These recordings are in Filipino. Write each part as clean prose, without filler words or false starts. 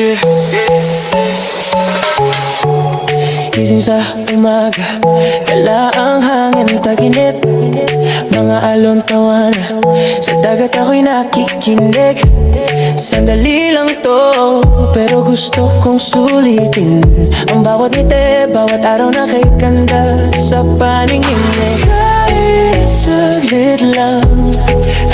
yeah. Gising sa umaga, dala ang hangin taginip. Mga alon tawana, sa dagat ako'y nakikinig. Sandali lang to, pero gusto kong sulitin ang bawat ngiti, bawat araw na kay ganda sa paningin mo. Kahit saglit lang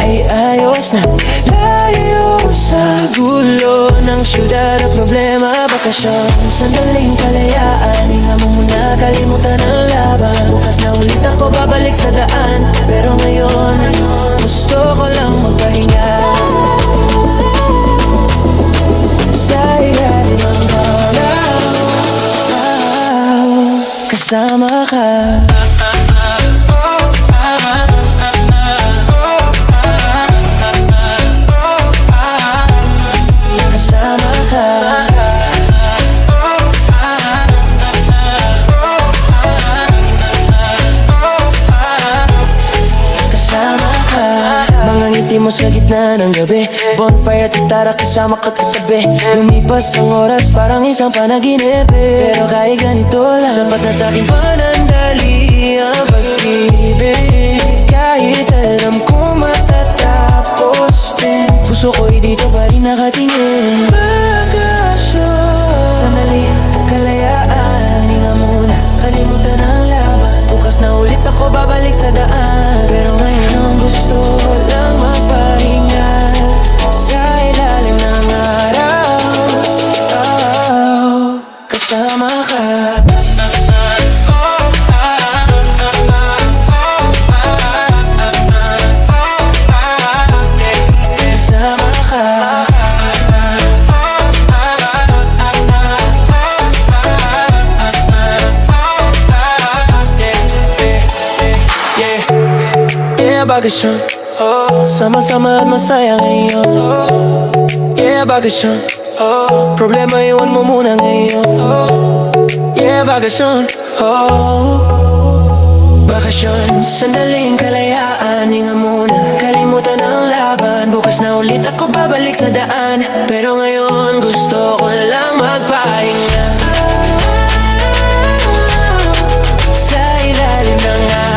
ay ayos na, layo sa gulo ng syudad at problema. Bakasyon, sandaling kalayaan, hinga mo muna, kalimutan ang laban. Bukas na ulit ako babalik sa daan, pero ngayon gusto ko lang magpahinga sa ilalim ng araw, kasama ka. Kasama ka. Kasama ka. Mga ngiti mo sa gitna ng gabi, bonfire at gitara kasama ka katabi. Lumipas ang oras parang isang panaginip, pero kahit ganito lang, sapat na sa'king panandali ang pag-ibig. Kahit alam ko matatapos din, puso ko'y dito pa rin nakatingin. Bakasyon, sandali, kalayaan, hinga muna, kalimutan ang laban. Bukas na ulit ako babalik sa daan, pero ngayon ang gusto ko lang magpahinga sa ilalim ng araw, kasama ka. Bakasyon, sama-sama at masaya ngayon. Yeah, bakasyon, problema iwan mo muna ngayon. Yeah, bakasyon, bakasyon, sandaling kalayaan, hinga muna, kalimutan ang laban. Bukas na ulit ako babalik sa daan, pero ngayon gusto ko lang magpahinga sa ilalim ng araw.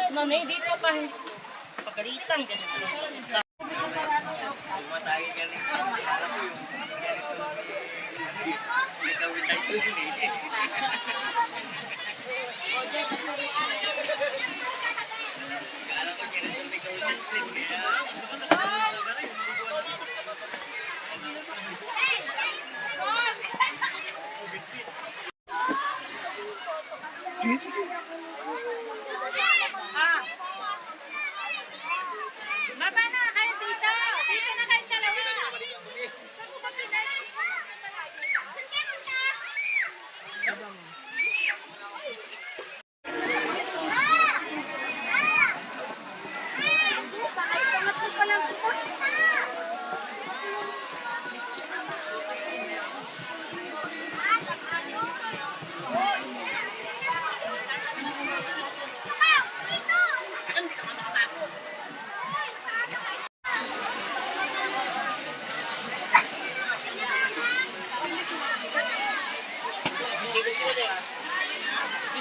Nanay, dito pa. Pagalitan ka na. Baba na kayo dito. Dito na kayo sa lawa.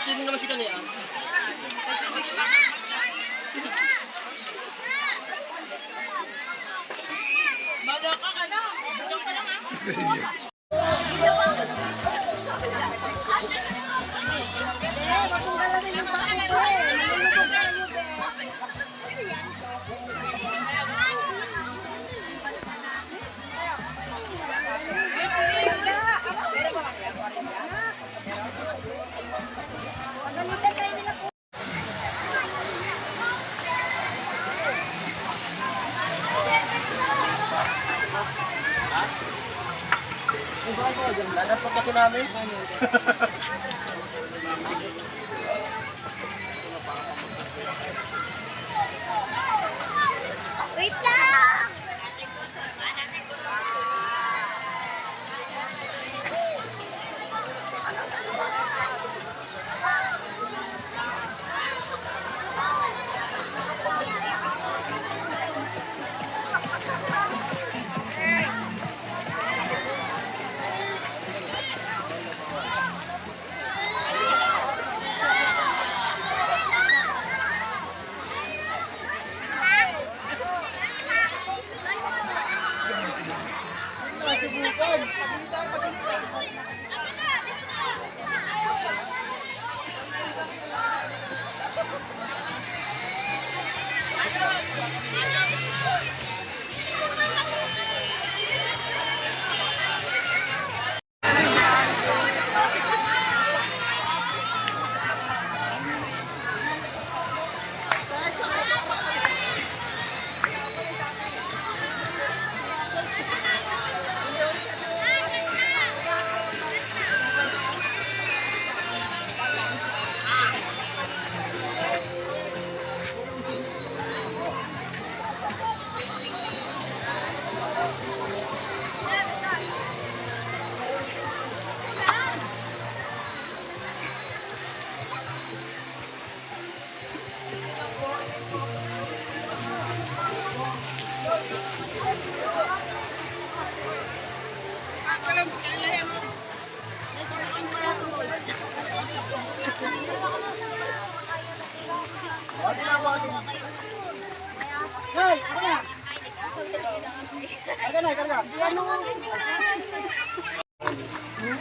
Sino naman si kanina? Baga ka na. Bujang ka lang ha. Dapat kasi namin. Wait lang!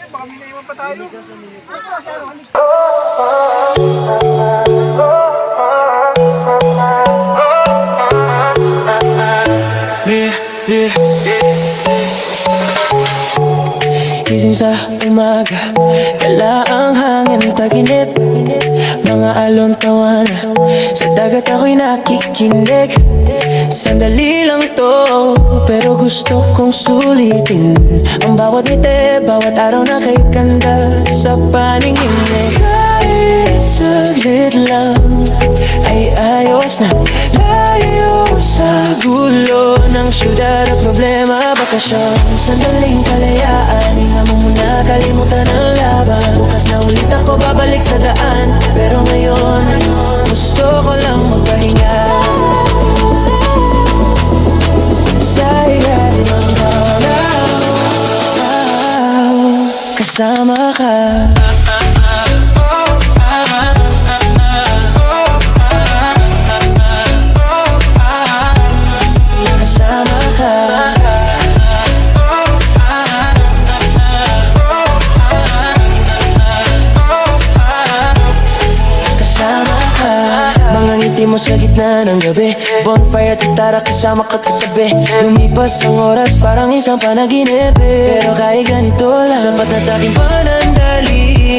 Baka may naiwan pa tayo. Gising sa umaga, kala ang hangin taginip. Mga alon tawana, sa dagat ako'y nakikinig. Sandali lang to, pero gusto kong sulitin ang bawat ngiti, bawat araw na kay ganda sa paningin mo. Kahit saglit lang ay ayos na, layo sa gulo ng syudad at problema, bakasyon. Sandaling kalayaan, hinga mo muna, kalimutan ang laban. Bukas na ulit ako babalik sa daan, pero ngayon gusto ko lang magpahinga sa ilalim ng araw, kasama ka. Kasama ka. Kasama ka. Mga ngiti mo sa gitna ng gabi, bonfire at gitara kasama ka katabi. Lumipas ang oras parang isang panaginip, pero kahit ganito lang sapat na sa'king panandali.